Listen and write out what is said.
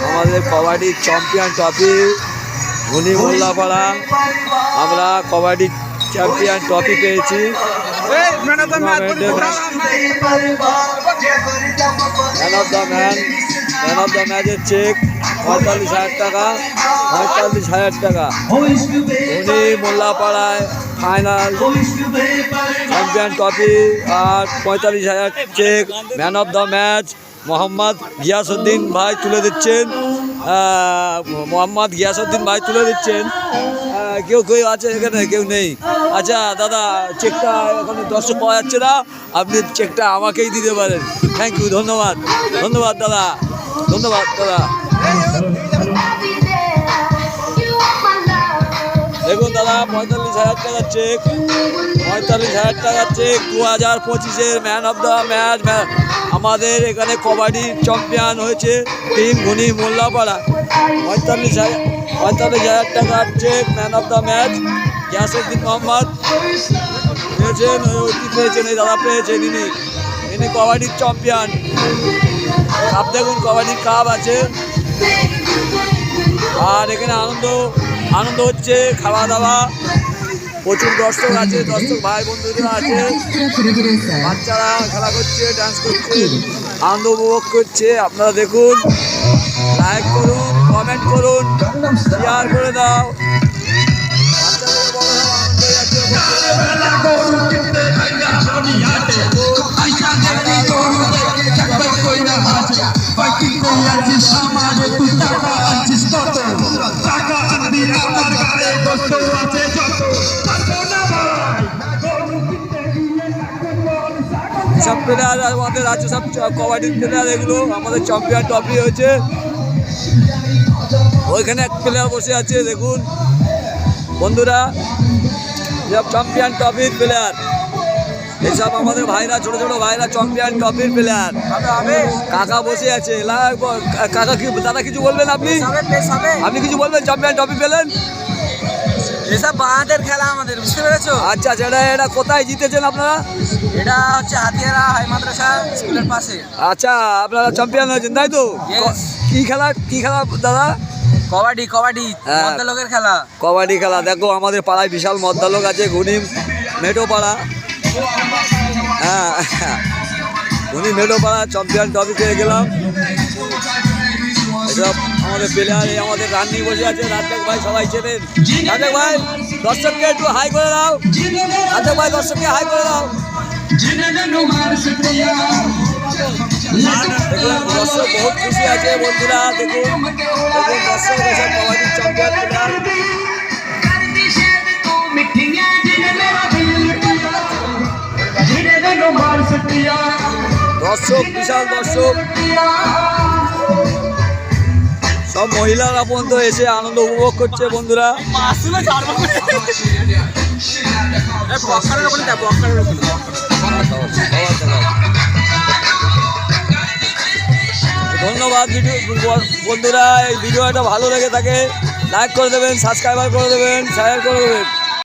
আমাদের কবাডির champion trophy Ghuni Mollapara, আমরা কবাডি চ্যাম্পিয়ন ট্রফি পেয়েছি। ম্যান অফ দ্য ম্যাচের চেক ৪৫,০০০ টাকা, ৪৫,০০০ টাকা। ঘুনি মোল্লাপাড়ায় ফাইনাল চ্যাম্পিয়ন ট্রফি আর ৪৫,০০০ cheque. Man of the match Mohammad Giasuddin ভাই তুলে দিচ্ছেন, মোহাম্মদ গিয়াসউদ্দিন ভাই তুলে দিচ্ছেন। কেউ আছে এখানে? কেউ নেই। আচ্ছা দাদা, চেকটা এখন দর্শক পাওয়া যাচ্ছে না, আপনি চেকটা আমাকেই দিতে পারেন। থ্যাংক ইউ, ধন্যবাদ ধন্যবাদ দাদা, ধন্যবাদ দাদা। দেখুন দাদা, ৪৫,০০০ টাকার চেক, ৪৫,০০০ টাকার চেক 2025-এর ম্যান অফ দ্য ম্যাচ। আমাদের এখানে কবাডির চ্যাম্পিয়ন হয়েছে টিম ঘুনি মোল্লাপাড়া। ৪৫,০০০ টাকার cheque man of the match Giasuddin Mohammad পেয়েছেন, পেয়েছেন, এই দাদা পেয়েছেন। ইনি কবাডির চ্যাম্পিয়ন। কাপ দেখুন, কবাডির কাপ আছে। আর এখানে আনন্দ হচ্ছে, খাওয়া দাওয়া, প্রচুর দর্শক আছে, দর্শক ভাই বন্ধুরা আছে, বাচ্চারা খেলা করছে, ডান্স করছে, আনন্দ উপভোগ করছে। আপনারা দেখুন, লাইক করুন, কমেন্ট করুন, শেয়ার করে দাও। সব প্লেয়ার আমাদের আছে, সব কবাডির প্লেয়ার। এগুলো আমাদের চ্যাম্পিয়ন ট্রফি হয়েছে। ওইখানে এক প্লেয়ার বসে আছে, দেখুন বন্ধুরা, সব চ্যাম্পিয়ন ট্রফির প্লেয়ার। এইসব আমাদের ভাইরা, ছোট ছোট ভাইরা চ্যাম্পিয়ন ট্রফির প্লেয়ার। কাকা বসে আছে। কাকা কি, দাদা কিছু বলবেন? আপনি কিছু বলবেন? চ্যাম্পিয়ন ট্রফি পেলেন? এসব বাঁহাতের খেলা আমাদের, বুঝতে পেরেছো? আচ্ছা আচ্ছা, এটা কোথায় জিতেছেন আপনারা? এটা হচ্ছে হাতিয়ারা হাই মাদ্রাসা স্কুলের পাশে। আচ্ছা, আপনারা চ্যাম্পিয়ন হয়েছেন, তাই তো? কি খেলা দাদা? কবাডি। মদ্দালোকের খেলা, কবাডি খেলা। দেখো, আমাদের পাড়ায় বিশাল মদ্দালোক আছে, ঘুনি মেটোপাড়া। হ্যাঁ, ঘুনি মেটোপাড়া চ্যাম্পিয়ন ট্রফি পেয়ে গেলাম। এসব আমাদের প্লেয়ার। আমাদের রান্নি বসে আছে, রাজ্জাক ভাই, সবাই চেনেন। রাজ্জাক ভাই, দর্শককে একটু হাই করে দাও। রাজ্জাক ভাই, দর্শককে হাই করে দাও। দেখুন, দর্শক বহুত খুশি আছে বন্ধুরা। দেখুন দর্শক, এসব কবাডির চ্যাম্পিয়ন প্লেয়ার। দর্শক, বিশাল দর্শক, সব মহিলারা পর্যন্ত এসে আনন্দ উপভোগ করছে বন্ধুরা। ধন্যবাদ বন্ধুরা। এই ভিডিওটা ভালো লেগে থাকে লাইক করে দেবেন, সাবস্ক্রাইব করে দেবেন, শেয়ার করে দেবেন।